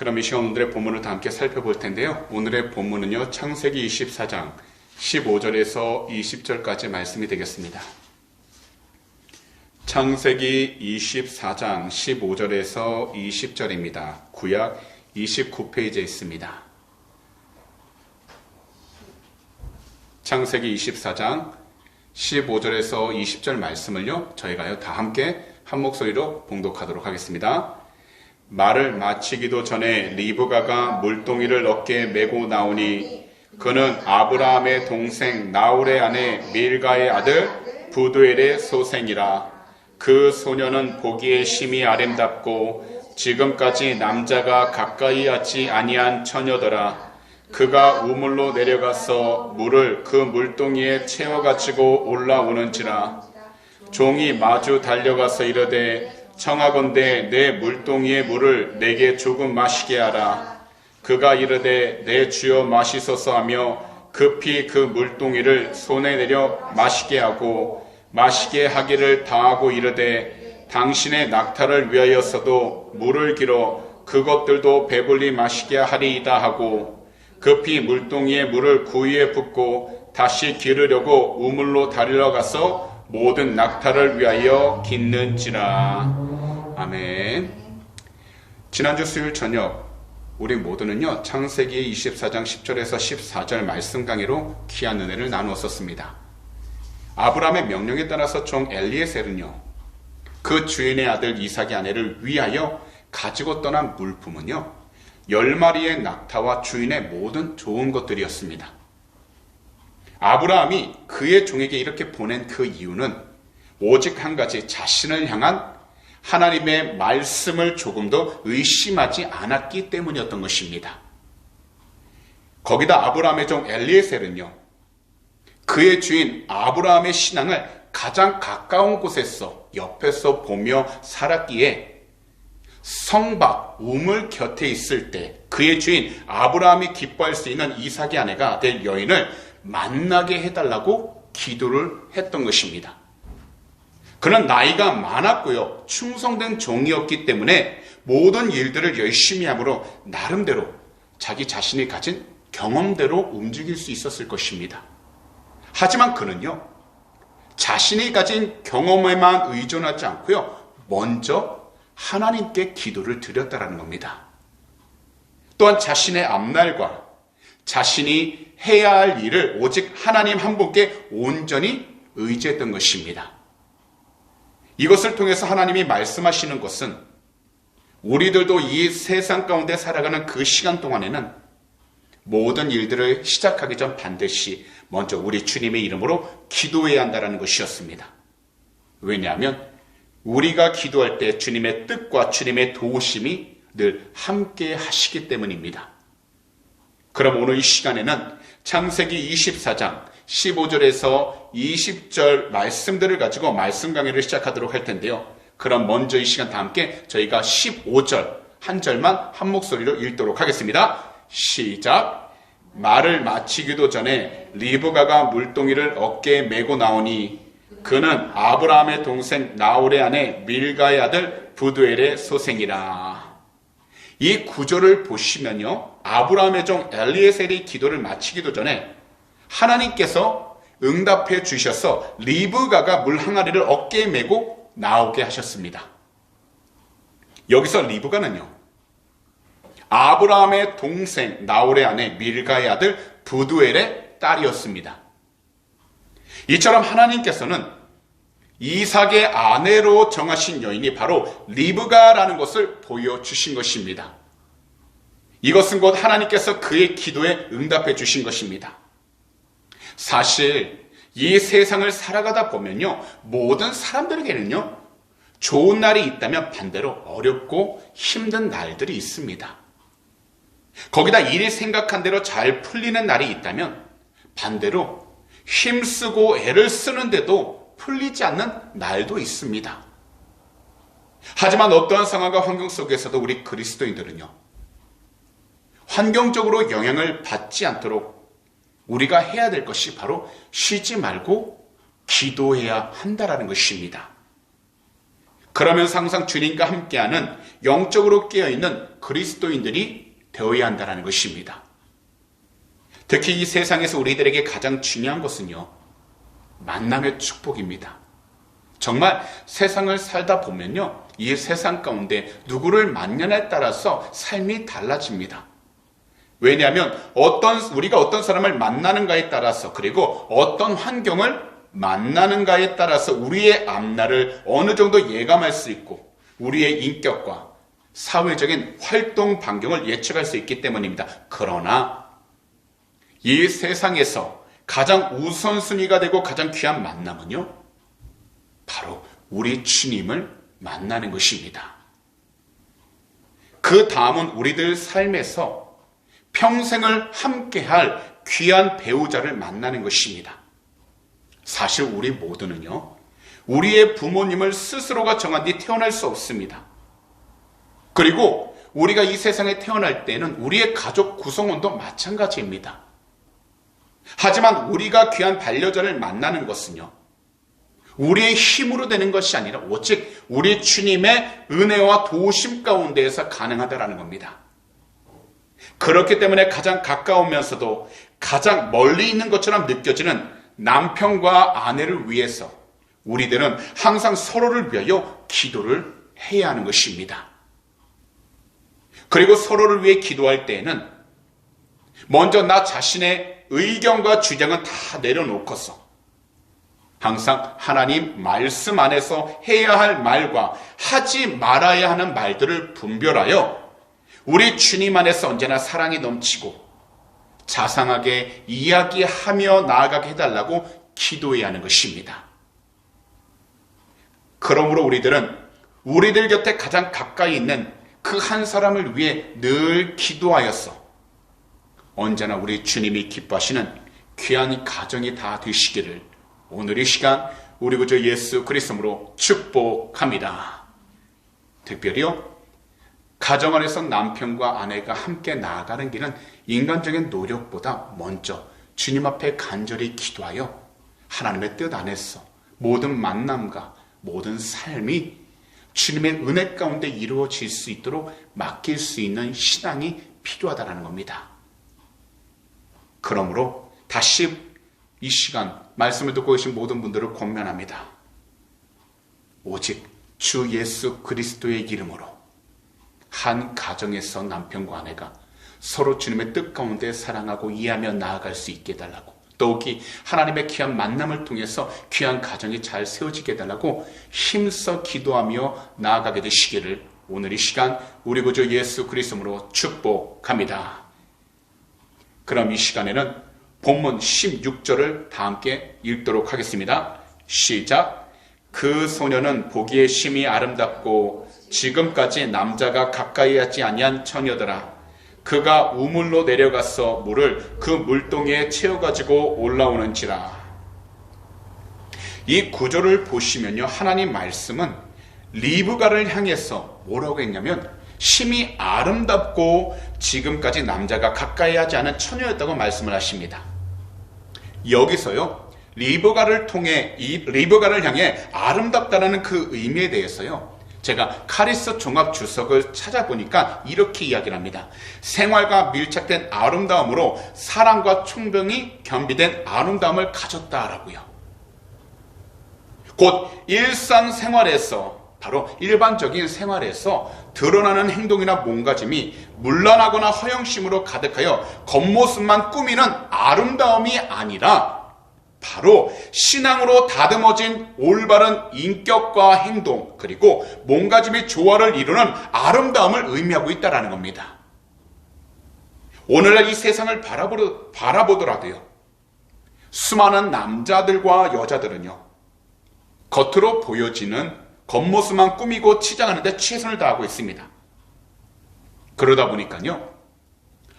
그럼 이 시간 오늘의 본문을 다 함께 살펴볼 텐데요. 오늘의 본문은요, 창세기 24장 15절에서 20절까지 말씀이 되겠습니다. 창세기 24장 15절에서 20절입니다. 구약 29페이지에 있습니다. 창세기 24장 15절에서 20절 말씀을요, 저희가요 다 함께 한 목소리로 봉독하도록 하겠습니다. 말을 마치기도 전에 리브가가 물동이를 어깨에 메고 나오니 그는 아브라함의 동생 나홀의 아내 밀가의 아들 부두엘의 소생이라. 그 소녀는 보기에 심히 아름답고 지금까지 남자가 가까이 하지 아니한 처녀더라. 그가 우물로 내려가서 물을 그 물동이에 채워가지고 올라오는지라. 종이 마주 달려가서 이르되 청하건대 내 물동이의 물을 내게 조금 마시게 하라. 그가 이르되 내 주여 마시소서 하며 급히 그 물동이를 손에 내려 마시게 하고 마시게 하기를 다하고 이르되 당신의 낙타를 위하여서도 물을 길어 그것들도 배불리 마시게 하리이다 하고 급히 물동이의 물을 구이에 붓고 다시 기르려고 우물로 달려가서 모든 낙타를 위하여 깃는지라. 아멘. 지난주 수요일 저녁 우리 모두는요, 창세기 24장 10절에서 14절 말씀 강의로 귀한 은혜를 나누었었습니다. 아브라함의 명령에 따라서 종 엘리에셀은요, 그 주인의 아들 이삭의 아내를 위하여 가지고 떠난 물품은요, 10마리의 낙타와 주인의 모든 좋은 것들이었습니다. 아브라함이 그의 종에게 이렇게 보낸 그 이유는 오직 한 가지, 자신을 향한 하나님의 말씀을 조금도 의심하지 않았기 때문이었던 것입니다. 거기다 아브라함의 종 엘리에셀은요, 그의 주인 아브라함의 신앙을 가장 가까운 곳에서 옆에서 보며 살았기에 성박 우물 곁에 있을 때 그의 주인 아브라함이 기뻐할 수 있는 이삭의 아내가 될 여인을 만나게 해달라고 기도를 했던 것입니다. 그는 나이가 많았고요, 충성된 종이었기 때문에 모든 일들을 열심히 함으로 나름대로 자기 자신이 가진 경험대로 움직일 수 있었을 것입니다. 하지만 그는요, 자신이 가진 경험에만 의존하지 않고요, 먼저 하나님께 기도를 드렸다라는 겁니다. 또한 자신의 앞날과 자신이 해야 할 일을 오직 하나님 한 분께 온전히 의지했던 것입니다. 이것을 통해서 하나님이 말씀하시는 것은 우리들도 이 세상 가운데 살아가는 그 시간 동안에는 모든 일들을 시작하기 전 반드시 먼저 우리 주님의 이름으로 기도해야 한다는 것이었습니다. 왜냐하면 우리가 기도할 때 주님의 뜻과 주님의 도우심이 늘 함께 하시기 때문입니다. 그럼 오늘 이 시간에는 창세기 24장 15절에서 20절 말씀들을 가지고 말씀 강의를 시작하도록 할 텐데요. 그럼 먼저 이 시간 다 함께 저희가 15절 한 절만 한 목소리로 읽도록 하겠습니다. 시작. 말을 마치기도 전에 리브가가 물동이를 어깨에 메고 나오니 그는 아브라함의 동생 나홀의 아내 밀가의 아들 부두엘의 소생이라. 이 구절을 보시면요, 아브라함의 종 엘리에셀이 기도를 마치기도 전에 하나님께서 응답해 주셔서 리브가가 물 항아리를 어깨에 메고 나오게 하셨습니다. 여기서 리브가는요, 아브라함의 동생 나홀의 아내 밀가의 아들 부두엘의 딸이었습니다. 이처럼 하나님께서는 이삭의 아내로 정하신 여인이 바로 리브가라는 것을 보여주신 것입니다. 이것은 곧 하나님께서 그의 기도에 응답해 주신 것입니다. 사실 이 세상을 살아가다 보면요, 모든 사람들에게는요, 좋은 날이 있다면 반대로 어렵고 힘든 날들이 있습니다. 거기다 일이 생각한 대로 잘 풀리는 날이 있다면 반대로 힘쓰고 애를 쓰는데도 풀리지 않는 날도 있습니다. 하지만 어떠한 상황과 환경 속에서도 우리 그리스도인들은요, 환경적으로 영향을 받지 않도록 우리가 해야 될 것이 바로 쉬지 말고 기도해야 한다라는 것입니다. 그러면서 항상 주님과 함께하는 영적으로 깨어있는 그리스도인들이 되어야 한다는 것입니다. 특히 이 세상에서 우리들에게 가장 중요한 것은요, 만남의 축복입니다. 정말 세상을 살다 보면요, 이 세상 가운데 누구를 만나냐에 따라서 삶이 달라집니다. 왜냐하면 우리가 어떤 사람을 만나는가에 따라서, 그리고 어떤 환경을 만나는가에 따라서 우리의 앞날을 어느 정도 예감할 수 있고 우리의 인격과 사회적인 활동 반경을 예측할 수 있기 때문입니다. 그러나 이 세상에서 가장 우선순위가 되고 가장 귀한 만남은요, 바로 우리 주님을 만나는 것입니다. 그 다음은 우리들 삶에서 평생을 함께할 귀한 배우자를 만나는 것입니다. 사실 우리 모두는요, 우리의 부모님을 스스로가 정한 뒤 태어날 수 없습니다. 그리고 우리가 이 세상에 태어날 때는 우리의 가족 구성원도 마찬가지입니다. 하지만 우리가 귀한 반려자를 만나는 것은요, 우리의 힘으로 되는 것이 아니라 오직 우리 주님의 은혜와 도우심 가운데에서 가능하다라는 겁니다. 그렇기 때문에 가장 가까우면서도 가장 멀리 있는 것처럼 느껴지는 남편과 아내를 위해서 우리들은 항상 서로를 위하여 기도를 해야 하는 것입니다. 그리고 서로를 위해 기도할 때에는 먼저 나 자신의 의견과 주장은 다 내려놓고서 항상 하나님 말씀 안에서 해야 할 말과 하지 말아야 하는 말들을 분별하여 우리 주님 안에서 언제나 사랑이 넘치고 자상하게 이야기하며 나아가게 해달라고 기도해야 하는 것입니다. 그러므로 우리들은 우리들 곁에 가장 가까이 있는 그 한 사람을 위해 늘 기도하여서 언제나 우리 주님이 기뻐하시는 귀한 가정이 다 되시기를 오늘 이 시간 우리 구주 예수 그리스도로 축복합니다. 특별히요, 가정 안에서 남편과 아내가 함께 나아가는 길은 인간적인 노력보다 먼저 주님 앞에 간절히 기도하여 하나님의 뜻 안에서 모든 만남과 모든 삶이 주님의 은혜 가운데 이루어질 수 있도록 맡길 수 있는 신앙이 필요하다는 겁니다. 그러므로 다시 이 시간 말씀을 듣고 계신 모든 분들을 권면합니다. 오직 주 예수 그리스도의 이름으로 한 가정에서 남편과 아내가 서로 주님의 뜻 가운데 사랑하고 이해하며 나아갈 수 있게 해달라고, 더욱이 하나님의 귀한 만남을 통해서 귀한 가정이 잘 세워지게 해달라고 힘써 기도하며 나아가게 되시기를 오늘 이 시간 우리 구주 예수 그리스도로 축복합니다. 그럼 이 시간에는 본문 16절을 다 함께 읽도록 하겠습니다. 시작. 그 소녀는 보기에 심히 아름답고 지금까지 남자가 가까이 하지 아니한 처녀더라. 그가 우물로 내려가서 물을 그 물동이에 채워가지고 올라오는지라. 이 구절을 보시면요, 하나님 말씀은 리브가를 향해서 뭐라고 했냐면 심히 아름답고 지금까지 남자가 가까이 하지 않은 처녀였다고 말씀을 하십니다. 여기서요, 리브가를 통해 이 리브가를 향해 아름답다라는 그 의미에 대해서요, 제가 카리스 종합 주석을 찾아보니까 이렇게 이야기를 합니다. 생활과 밀착된 아름다움으로 사랑과 총병이 겸비된 아름다움을 가졌다라고요. 곧 일상생활에서, 바로 일반적인 생활에서 드러나는 행동이나 몸가짐이 문란하거나 허영심으로 가득하여 겉모습만 꾸미는 아름다움이 아니라 바로 신앙으로 다듬어진 올바른 인격과 행동, 그리고 몸가짐의 조화를 이루는 아름다움을 의미하고 있다는 겁니다. 오늘날 이 세상을 바라보더라도요, 수많은 남자들과 여자들은요, 겉으로 보여지는 겉모습만 꾸미고 치장하는 데 최선을 다하고 있습니다. 그러다 보니까요,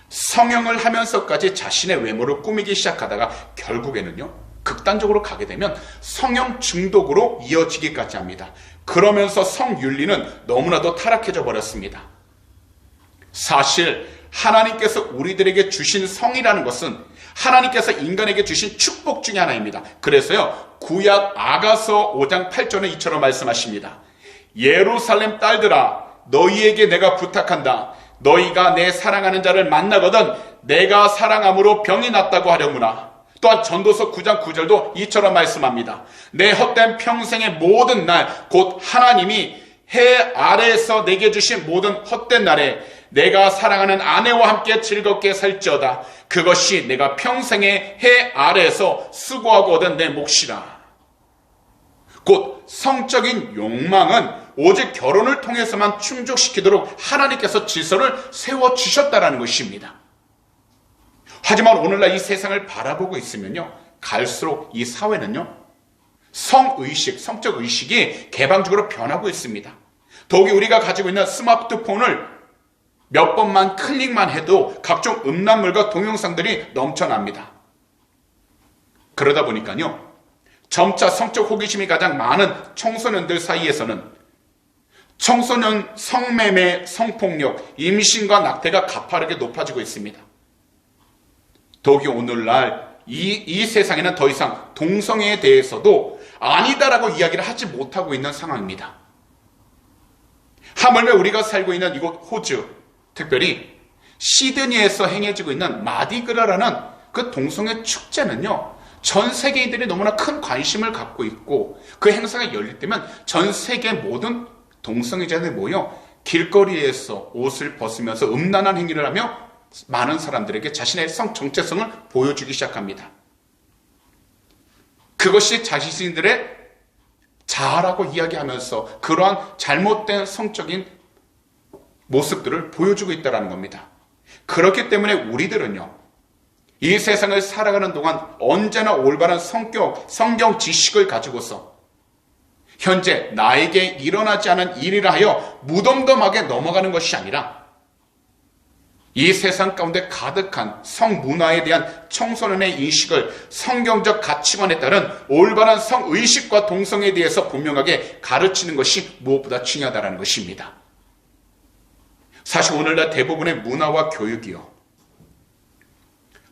성형을 하면서까지 자신의 외모를 꾸미기 시작하다가 결국에는요, 극단적으로 가게 되면 성형 중독으로 이어지기까지 합니다. 그러면서 성윤리는 너무나도 타락해져 버렸습니다. 사실 하나님께서 우리들에게 주신 성이라는 것은 하나님께서 인간에게 주신 축복 중에 하나입니다. 그래서요, 구약 아가서 5장 8절에 이처럼 말씀하십니다. 예루살렘 딸들아, 너희에게 내가 부탁한다. 너희가 내 사랑하는 자를 만나거든 내가 사랑함으로 병이 낫다고 하려무나. 또한 전도서 9장 9절도 이처럼 말씀합니다. 내 헛된 평생의 모든 날, 곧 하나님이 해 아래에서 내게 주신 모든 헛된 날에 내가 사랑하는 아내와 함께 즐겁게 살지어다. 그것이 내가 평생의 해 아래에서 수고하고 얻은 내 몫이라. 곧 성적인 욕망은 오직 결혼을 통해서만 충족시키도록 하나님께서 질서를 세워주셨다는 것입니다. 하지만 오늘날 이 세상을 바라보고 있으면요, 갈수록 이 사회는요, 성의식, 성적 의식이 개방적으로 변하고 있습니다. 더욱이 우리가 가지고 있는 스마트폰을 몇 번만 클릭만 해도 각종 음란물과 동영상들이 넘쳐납니다. 그러다 보니까요, 점차 성적 호기심이 가장 많은 청소년들 사이에서는 청소년 성매매, 성폭력, 임신과 낙태가 가파르게 높아지고 있습니다. 더욱이 오늘날 이 세상에는 더 이상 동성애에 대해서도 아니다라고 이야기를 하지 못하고 있는 상황입니다. 하물며 우리가 살고 있는 이곳 호주, 특별히 시드니에서 행해지고 있는 마디그라라는 그 동성애 축제는요, 전 세계인들이 너무나 큰 관심을 갖고 있고, 그 행사가 열릴 때면 전 세계 모든 동성애자들이 모여 길거리에서 옷을 벗으면서 음란한 행위를 하며 많은 사람들에게 자신의 성 정체성을 보여주기 시작합니다. 그것이 자신들의 자아라고 이야기하면서 그러한 잘못된 성적인 모습들을 보여주고 있다는 겁니다. 그렇기 때문에 우리들은요, 이 세상을 살아가는 동안 언제나 올바른 성경 지식을 가지고서 현재 나에게 일어나지 않은 일이라 하여 무덤덤하게 넘어가는 것이 아니라 이 세상 가운데 가득한 성문화에 대한 청소년의 인식을 성경적 가치관에 따른 올바른 성의식과 동성애에 대해서 분명하게 가르치는 것이 무엇보다 중요하다는 것입니다. 사실 오늘날 대부분의 문화와 교육이요,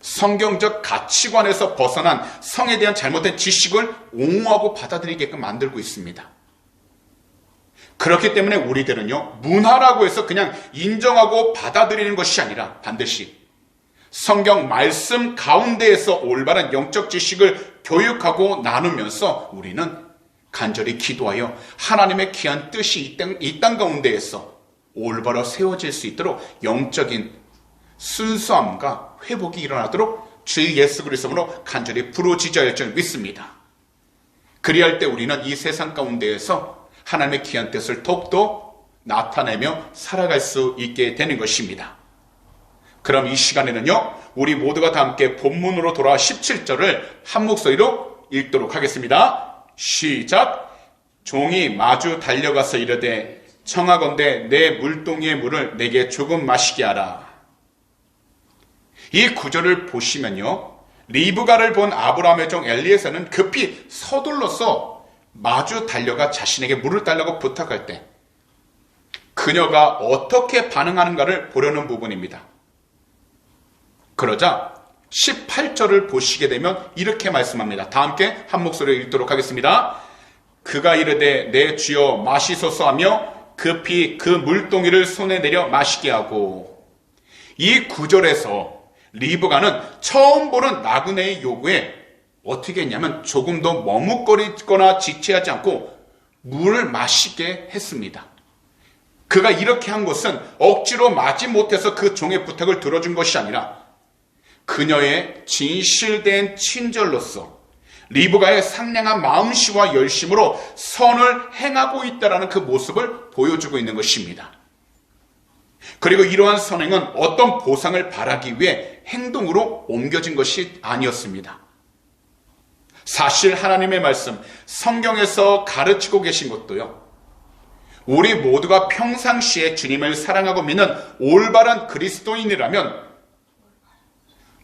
성경적 가치관에서 벗어난 성에 대한 잘못된 지식을 옹호하고 받아들이게끔 만들고 있습니다. 그렇기 때문에 우리들은요, 문화라고 해서 그냥 인정하고 받아들이는 것이 아니라 반드시 성경 말씀 가운데에서 올바른 영적 지식을 교육하고 나누면서 우리는 간절히 기도하여 하나님의 귀한 뜻이 이 땅 가운데에서 올바로 세워질 수 있도록 영적인 순수함과 회복이 일어나도록 주 예수 그리스도로 간절히 부르짖어야 할 줄 믿습니다. 그리할 때 우리는 이 세상 가운데에서 하나님의 귀한 뜻을 더욱더 나타내며 살아갈 수 있게 되는 것입니다. 그럼 이 시간에는요, 우리 모두가 다 함께 본문으로 돌아와 17절을 한 목소리로 읽도록 하겠습니다. 시작! 종이 마주 달려가서 이르되 청하건대 내 물동이의 물을 내게 조금 마시게 하라. 이 구절을 보시면요, 리브가를 본 아브라함의 종 엘리에서는 급히 서둘러서 마주 달려가 자신에게 물을 달라고 부탁할 때 그녀가 어떻게 반응하는가를 보려는 부분입니다. 그러자 18절을 보시게 되면 이렇게 말씀합니다. 다 함께 한 목소리로 읽도록 하겠습니다. 그가 이르되 내 주여 마시소서 하며 급히 그 물동이를 손에 내려 마시게 하고, 이 구절에서 리브가는 처음 보는 나그네의 요구에 어떻게 했냐면 조금 더 머뭇거리거나 지체하지 않고 물을 마시게 했습니다. 그가 이렇게 한 것은 억지로 마지 못해서 그 종의 부탁을 들어준 것이 아니라 그녀의 진실된 친절로서 리브가의 상냥한 마음씨와 열심으로 선을 행하고 있다는 그 모습을 보여주고 있는 것입니다. 그리고 이러한 선행은 어떤 보상을 바라기 위해 행동으로 옮겨진 것이 아니었습니다. 사실 하나님의 말씀, 성경에서 가르치고 계신 것도요, 우리 모두가 평상시에 주님을 사랑하고 믿는 올바른 그리스도인이라면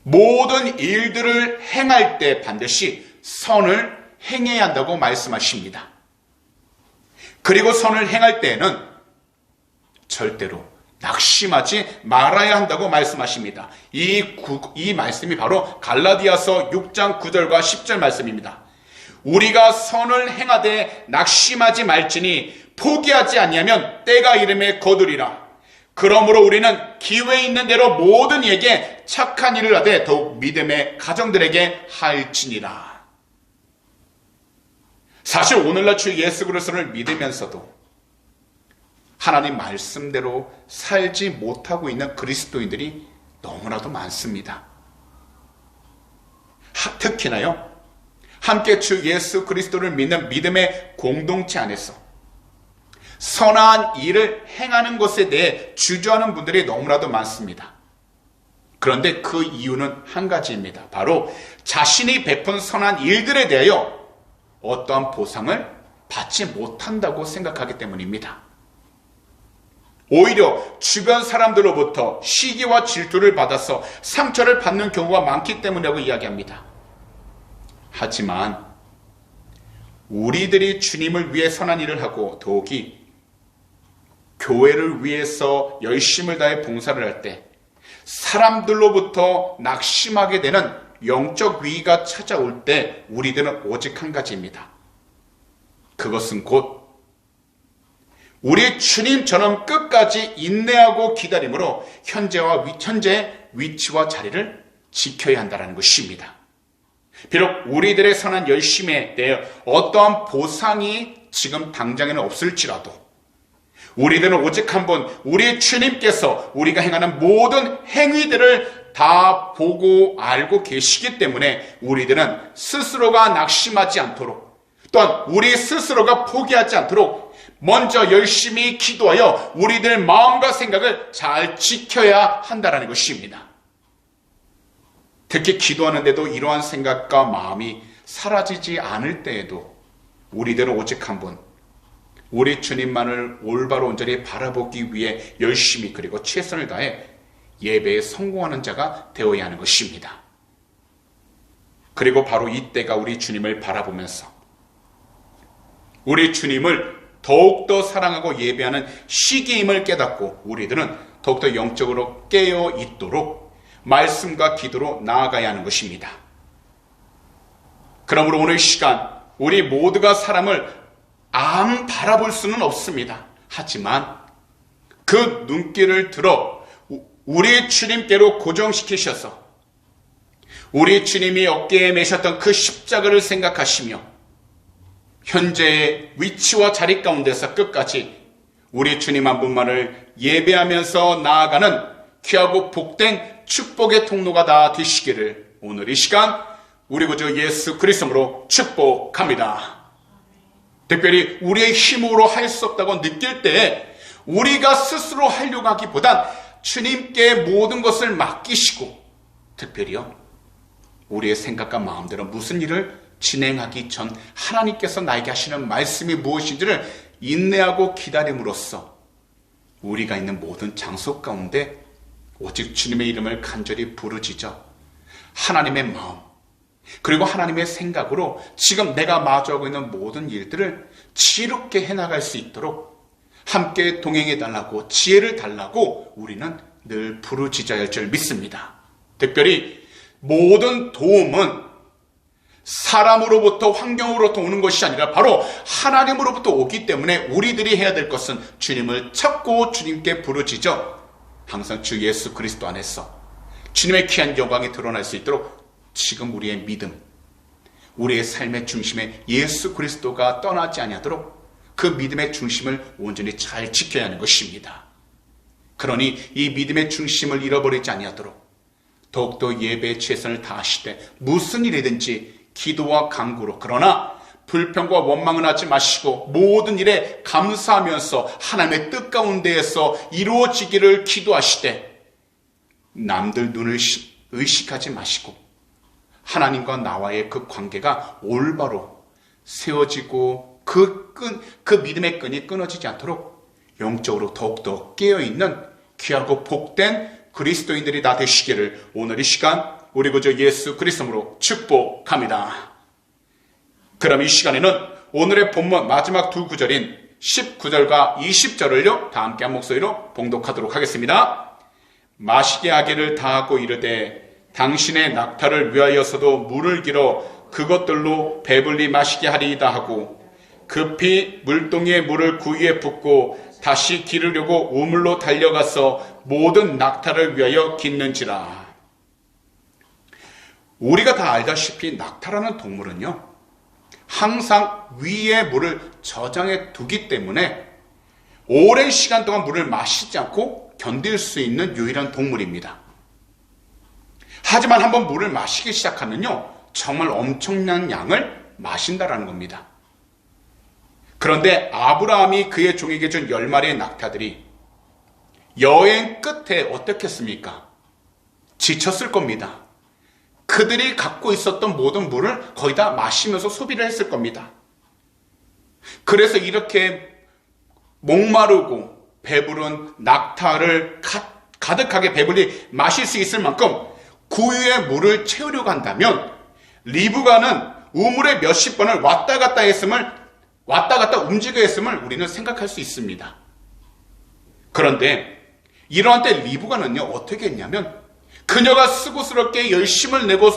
모든 일들을 행할 때 반드시 선을 행해야 한다고 말씀하십니다. 그리고 선을 행할 때에는 절대로 낙심하지 말아야 한다고 말씀하십니다. 이 말씀이 바로 갈라디아서 6장 9절과 10절 말씀입니다. 우리가 선을 행하되 낙심하지 말지니 포기하지 아니하면 때가 이름에 거두리라. 그러므로 우리는 기회 있는 대로 모든 이에게 착한 일을 하되 더욱 믿음의 가정들에게 하일지니라. 사실 오늘날 주 예수 그리스도를 믿으면서도 하나님 말씀대로 살지 못하고 있는 그리스도인들이 너무나도 많습니다. 특히나요, 함께 주 예수 그리스도를 믿는 믿음의 공동체 안에서 선한 일을 행하는 것에 대해 주저하는 분들이 너무나도 많습니다. 그런데 그 이유는 한 가지입니다. 바로 자신이 베푼 선한 일들에 대하여 어떠한 보상을 받지 못한다고 생각하기 때문입니다. 오히려 주변 사람들로부터 시기와 질투를 받아서 상처를 받는 경우가 많기 때문이라고 이야기합니다. 하지만 우리들이 주님을 위해 선한 일을 하고 더욱이 교회를 위해서 열심을 다해 봉사를 할 때 사람들로부터 낙심하게 되는 영적 위기가 찾아올 때 우리들은 오직 한 가지입니다. 그것은 곧 우리 주님처럼 끝까지 인내하고 기다림으로 현재의 위치와 자리를 지켜야 한다는 것입니다. 비록 우리들의 선한 열심에 대해 어떠한 보상이 지금 당장에는 없을지라도 우리들은 오직 한 분, 우리 주님께서 우리가 행하는 모든 행위들을 다 보고 알고 계시기 때문에 우리들은 스스로가 낙심하지 않도록, 또한 우리 스스로가 포기하지 않도록 먼저 열심히 기도하여 우리들 마음과 생각을 잘 지켜야 한다는 것입니다. 특히 기도하는데도 이러한 생각과 마음이 사라지지 않을 때에도 우리들은 오직 한 분, 우리 주님만을 올바로 온전히 바라보기 위해 열심히 그리고 최선을 다해 예배에 성공하는 자가 되어야 하는 것입니다. 그리고 바로 이때가 우리 주님을 바라보면서 우리 주님을 더욱더 사랑하고 예배하는 시기임을 깨닫고 우리들은 더욱더 영적으로 깨어 있도록 말씀과 기도로 나아가야 하는 것입니다. 그러므로 오늘 시간 우리 모두가 사람을 안 바라볼 수는 없습니다. 하지만 그 눈길을 들어 우리 주님께로 고정시키셔서 우리 주님이 어깨에 매셨던 그 십자가를 생각하시며 현재의 위치와 자리 가운데서 끝까지 우리 주님 한 분만을 예배하면서 나아가는 귀하고 복된 축복의 통로가 다 되시기를 오늘 이 시간 우리 구주 예수 그리스도로 축복합니다. 특별히 우리의 힘으로 할 수 없다고 느낄 때 우리가 스스로 하려고 하기보단 주님께 모든 것을 맡기시고 특별히요 우리의 생각과 마음대로 무슨 일을 진행하기 전 하나님께서 나에게 하시는 말씀이 무엇인지를 인내하고 기다림으로써 우리가 있는 모든 장소 가운데 오직 주님의 이름을 간절히 부르짖어 하나님의 마음 그리고 하나님의 생각으로 지금 내가 마주하고 있는 모든 일들을 지혜롭게 해나갈 수 있도록 함께 동행해 달라고 지혜를 달라고 우리는 늘 부르짖어야 할 줄 믿습니다. 특별히 모든 도움은 사람으로부터 환경으로부터 오는 것이 아니라 바로 하나님으로부터 오기 때문에 우리들이 해야 될 것은 주님을 찾고 주님께 부르짖어 항상 주 예수 그리스도 안에서 주님의 귀한 영광이 드러날 수 있도록 지금 우리의 믿음, 우리의 삶의 중심에 예수 그리스도가 떠나지 아니하도록 그 믿음의 중심을 온전히 잘 지켜야 하는 것입니다. 그러니 이 믿음의 중심을 잃어버리지 아니하도록 더욱더 예배에 최선을 다하시되 무슨 일이든지 기도와 간구로 그러나 불평과 원망은 하지 마시고 모든 일에 감사하면서 하나님의 뜻 가운데에서 이루어지기를 기도하시되 남들 눈을 의식하지 마시고 하나님과 나와의 그 관계가 올바로 세워지고 그 믿음의 끈이 끊어지지 않도록 영적으로 더욱더 깨어있는 귀하고 복된 그리스도인들이 다 되시기를 오늘 이 시간 우리 구주 예수 그리스도로 축복합니다. 그럼 이 시간에는 오늘의 본문 마지막 두 구절인 19절과 20절을요 다 함께 한 목소리로 봉독하도록 하겠습니다. 마시게 하기를 다하고 이르되 당신의 낙타를 위하여서도 물을 길어 그것들로 배불리 마시게 하리이다 하고 급히 물동이에 물을 구유에 붓고 다시 기르려고 우물로 달려가서 모든 낙타를 위하여 깃는지라. 우리가 다 알다시피 낙타라는 동물은요, 항상 위에 물을 저장해 두기 때문에 오랜 시간 동안 물을 마시지 않고 견딜 수 있는 유일한 동물입니다. 하지만 한번 물을 마시기 시작하면요, 정말 엄청난 양을 마신다라는 겁니다. 그런데 아브라함이 그의 종에게 준 10마리의 낙타들이 여행 끝에 어떻겠습니까? 지쳤을 겁니다. 그들이 갖고 있었던 모든 물을 거의 다 마시면서 소비를 했을 겁니다. 그래서 이렇게 목마르고 배부른 낙타를 가득하게 배불리 마실 수 있을 만큼 구유의 물을 채우려고 한다면 리브가는 우물에 몇십 번을 왔다 갔다 움직여 했음을 우리는 생각할 수 있습니다. 그런데 이러한 때 리브가는요, 어떻게 했냐면 그녀가 수고스럽게 열심을 내고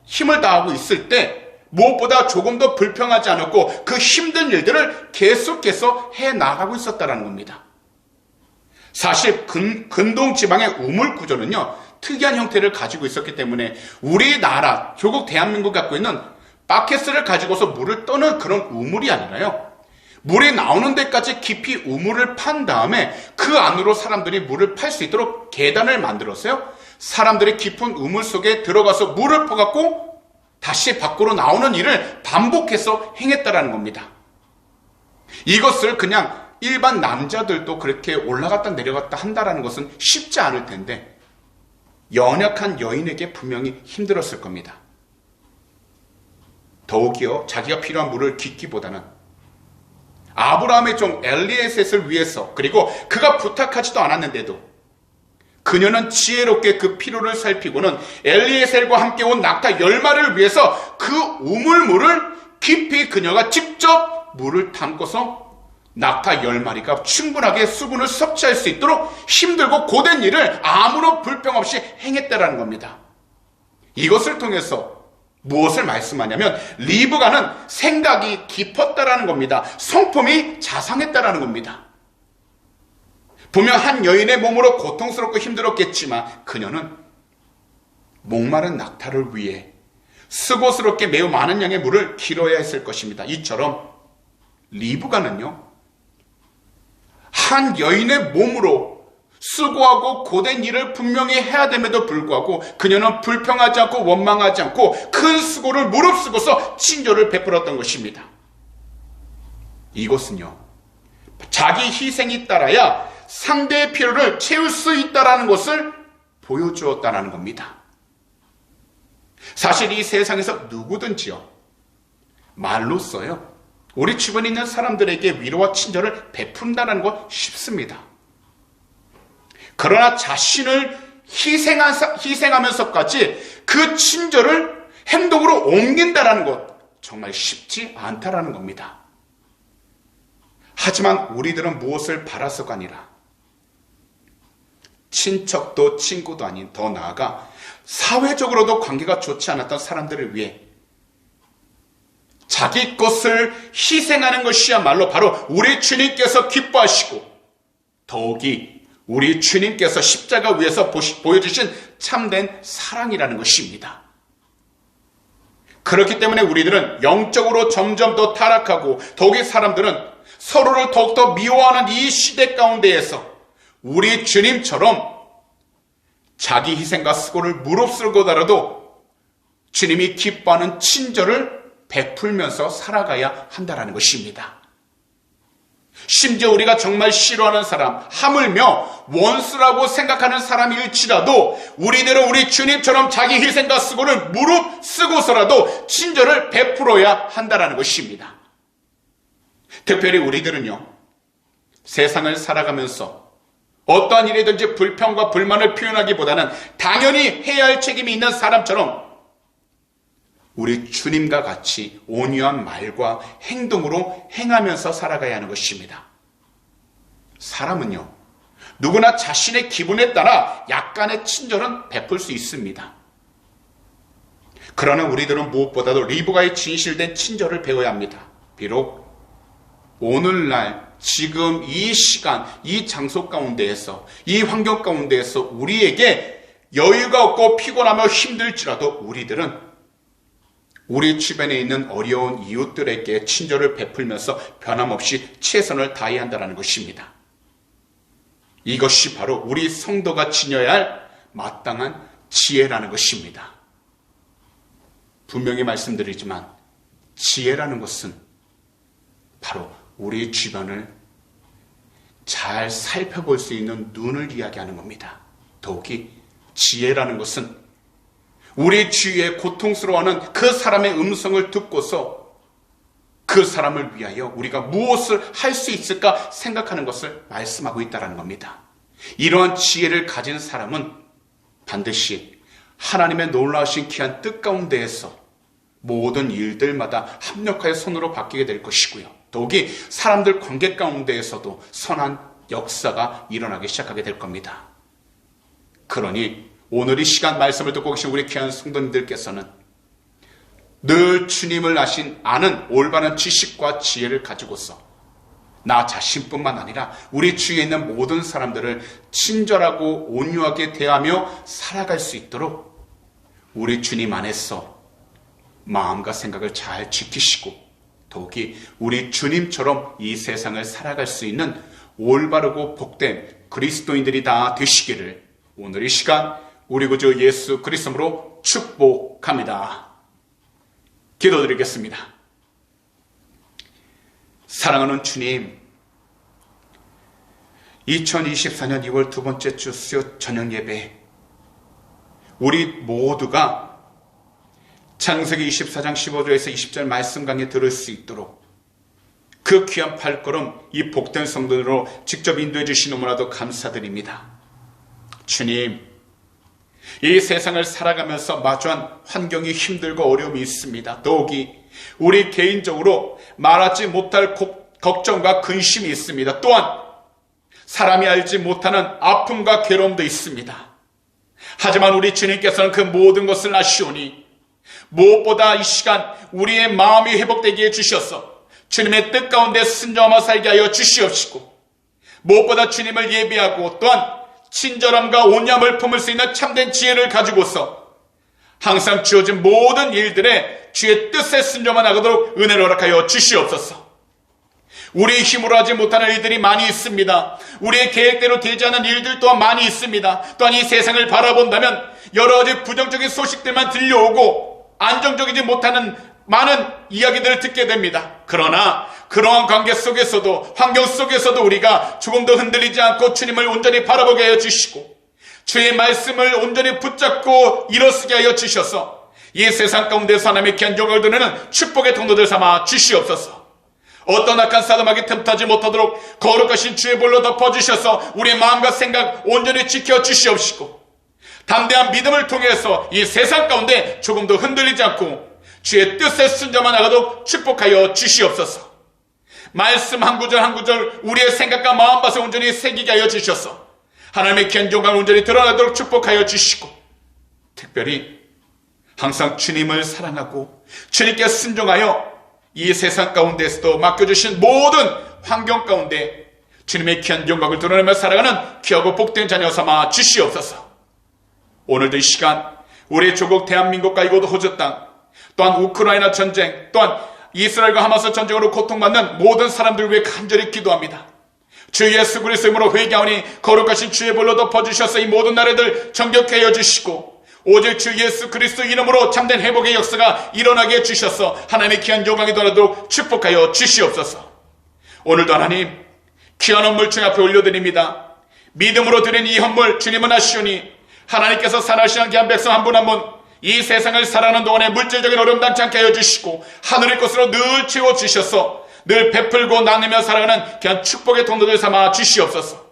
힘을 다하고 있을 때 무엇보다 조금 더 불평하지 않았고 그 힘든 일들을 계속해서 해나가고 있었다는 겁니다. 사실 근동 지방의 우물 구조는요, 특이한 형태를 가지고 있었기 때문에 우리나라 조국 대한민국 갖고 있는 바켓을 가지고서 물을 떠는 그런 우물이 아니라요, 물이 나오는 데까지 깊이 우물을 판 다음에 그 안으로 사람들이 물을 팔 수 있도록 계단을 만들었어요. 사람들이 깊은 우물 속에 들어가서 물을 퍼갖고 다시 밖으로 나오는 일을 반복해서 행했다라는 겁니다. 이것을 그냥 일반 남자들도 그렇게 올라갔다 내려갔다 한다라는 것은 쉽지 않을 텐데 연약한 여인에게 분명히 힘들었을 겁니다. 더욱이요, 자기가 필요한 물을 깃기보다는 아브라함의 종 엘리에셋을 위해서, 그리고 그가 부탁하지도 않았는데도 그녀는 지혜롭게 그 필요를 살피고는 엘리에셀과 함께 온 낙타 10마리를 위해서 그 우물물을 깊이 그녀가 직접 물을 담고서 낙타 10마리가 충분하게 수분을 섭취할 수 있도록 힘들고 고된 일을 아무런 불평 없이 행했다라는 겁니다. 이것을 통해서 무엇을 말씀하냐면 리브가는 생각이 깊었다라는 겁니다. 성품이 자상했다라는 겁니다. 분명 한 여인의 몸으로 고통스럽고 힘들었겠지만 그녀는 목마른 낙타를 위해 수고스럽게 매우 많은 양의 물을 길어야 했을 것입니다. 이처럼 리브가는요, 한 여인의 몸으로 수고하고 고된 일을 분명히 해야 됨에도 불구하고 그녀는 불평하지 않고 원망하지 않고 큰 수고를 무릅쓰고서 친절을 베풀었던 것입니다. 이것은요, 자기 희생이 따라야 상대의 필요를 채울 수 있다는 것을 보여주었다는 겁니다. 사실 이 세상에서 누구든지요, 말로써요, 우리 주변에 있는 사람들에게 위로와 친절을 베푼다는 건 쉽습니다. 그러나 자신을 희생하면서까지 그 친절을 행동으로 옮긴다는 것, 정말 쉽지 않다라는 겁니다. 하지만 우리들은 무엇을 바라서가 아니라 친척도 친구도 아닌, 더 나아가 사회적으로도 관계가 좋지 않았던 사람들을 위해 자기 것을 희생하는 것이야말로 바로 우리 주님께서 기뻐하시고 더욱이 우리 주님께서 십자가 위에서 보여주신 참된 사랑이라는 것입니다. 그렇기 때문에 우리들은 영적으로 점점 더 타락하고 더욱이 사람들은 서로를 더욱더 미워하는 이 시대 가운데에서 우리 주님처럼 자기 희생과 수고를 무릅쓰고더라도 주님이 기뻐하는 친절을 베풀면서 살아가야 한다는 것입니다. 심지어 우리가 정말 싫어하는 사람, 하물며 원수라고 생각하는 사람일지라도 우리들은 우리 주님처럼 자기 희생과 수고를 무릅쓰고서라도 친절을 베풀어야 한다는 것입니다. 특별히 우리들은요, 세상을 살아가면서 어떠한 일이든지 불평과 불만을 표현하기보다는 당연히 해야 할 책임이 있는 사람처럼 우리 주님과 같이 온유한 말과 행동으로 행하면서 살아가야 하는 것입니다. 사람은요, 누구나 자신의 기분에 따라 약간의 친절은 베풀 수 있습니다. 그러나 우리들은 무엇보다도 리브가의 진실된 친절을 배워야 합니다. 비록 오늘날 지금 이 시간, 이 장소 가운데에서, 이 환경 가운데에서 우리에게 여유가 없고 피곤하며 힘들지라도 우리들은 우리 주변에 있는 어려운 이웃들에게 친절을 베풀면서 변함없이 최선을 다해야 한다는 것입니다. 이것이 바로 우리 성도가 지녀야 할 마땅한 지혜라는 것입니다. 분명히 말씀드리지만 지혜라는 것은 바로 우리 주변을 잘 살펴볼 수 있는 눈을 이야기하는 겁니다. 더욱이 지혜라는 것은 우리 주위에 고통스러워하는 그 사람의 음성을 듣고서 그 사람을 위하여 우리가 무엇을 할 수 있을까 생각하는 것을 말씀하고 있다는 겁니다. 이러한 지혜를 가진 사람은 반드시 하나님의 놀라우신 귀한 뜻 가운데에서 모든 일들마다 합력하여 손으로 바뀌게 될 것이고요. 더욱이 사람들 관계 가운데에서도 선한 역사가 일어나기 시작하게 될 겁니다. 그러니 오늘 이 시간 말씀을 듣고 계신 우리 귀한 성도님들께서는 늘 주님을 아는 올바른 지식과 지혜를 가지고서 나 자신뿐만 아니라 우리 주위에 있는 모든 사람들을 친절하고 온유하게 대하며 살아갈 수 있도록 우리 주님 안에서 마음과 생각을 잘 지키시고 더욱이 우리 주님처럼 이 세상을 살아갈 수 있는 올바르고 복된 그리스도인들이 다 되시기를 오늘 이 시간 우리 구주 예수 그리스도로 축복합니다. 기도드리겠습니다. 사랑하는 주님, 2024년 2월 두 번째 주 수요 저녁 예배, 우리 모두가 창세기 24장 15절에서 20절 말씀 강의 들을 수 있도록 그 귀한 발걸음 이 복된 성도로 직접 인도해 주시 너무나도 감사드립니다. 주님, 이 세상을 살아가면서 마주한 환경이 힘들고 어려움이 있습니다. 더욱이 우리 개인적으로 말하지 못할 걱정과 근심이 있습니다. 또한 사람이 알지 못하는 아픔과 괴로움도 있습니다. 하지만 우리 주님께서는 그 모든 것을 아시오니 무엇보다 이 시간 우리의 마음이 회복되게 해주셔서 주님의 뜻 가운데 순종하며 살게 하여 주시옵시고 무엇보다 주님을 예배하고 또한 친절함과 온유함을 품을 수 있는 참된 지혜를 가지고서 항상 주어진 모든 일들에 주의 뜻에 순종만 하도록 은혜를 허락하여 주시옵소서. 우리의 힘으로 하지 못하는 일들이 많이 있습니다. 우리의 계획대로 되지 않은 일들 또한 많이 있습니다. 또한 이 세상을 바라본다면 여러 가지 부정적인 소식들만 들려오고 안정적이지 못하는 많은 이야기들을 듣게 됩니다. 그러나 그러한 관계 속에서도 환경 속에서도 우리가 조금 더 흔들리지 않고 주님을 온전히 바라보게 하여 주시고 주의 말씀을 온전히 붙잡고 일어서게 하여 주셔서 이 세상 가운데서 하나님의 귀한 영광을 드리는 축복의 통로들 삼아 주시옵소서. 어떤 악한 사람에게 틈타지 못하도록 거룩하신 주의 볼로 덮어주셔서 우리의 마음과 생각 온전히 지켜주시옵시고 담대한 믿음을 통해서 이 세상 가운데 조금 더 흔들리지 않고 주의 뜻에 순종만 나가도록 축복하여 주시옵소서. 말씀 한 구절 한 구절 우리의 생각과 마음밭에 온전히 새기게 하여 주셔서 하나님의 귀한 영광을 온전히 드러나도록 축복하여 주시고 특별히 항상 주님을 사랑하고 주님께 순종하여 이 세상 가운데서도 맡겨주신 모든 환경 가운데 주님의 귀한 영광을 드러내며 살아가는 귀하고 복된 자녀 삼아 주시옵소서. 오늘도 이 시간 우리 조국 대한민국과 이곳 호주 땅 또한 우크라이나 전쟁 또한 이스라엘과 하마스 전쟁으로 고통받는 모든 사람들을 위해 간절히 기도합니다. 주 예수 그리스도의 이름으로 회개하오니 거룩하신 주의 볼로 덮어주셔서 이 모든 나라들 정결케 하여 주시고 오직 주 예수 그리스도 이름으로 참된 회복의 역사가 일어나게 해주셔서 하나님의 귀한 영광이 돌아도록 축복하여 주시옵소서. 오늘도 하나님 귀한 헌물 주님 앞에 올려드립니다. 믿음으로 드린 이 헌물 주님은 아시오니 하나님께서 살아계시는 귀한 백성 한 분 한 분 이 세상을 살아가는 동안에 물질적인 어려움 당치 않게 하여 주시고 하늘의 것으로 늘 채워주셔서 늘 베풀고 나누며 살아가는 귀한 축복의 통로들 삼아 주시옵소서.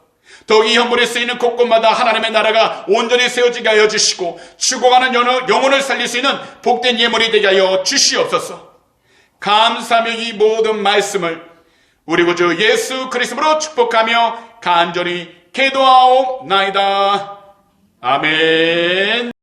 더욱 이 헌물에 쓰이는 곳곳마다 하나님의 나라가 온전히 세워지게 하여 주시고 죽어가는 영혼을 살릴 수 있는 복된 예물이 되게 하여 주시옵소서. 감사하며 이 모든 말씀을 우리 구주 예수 그리스도로 축복하며 간절히 기도하옵나이다. 아멘.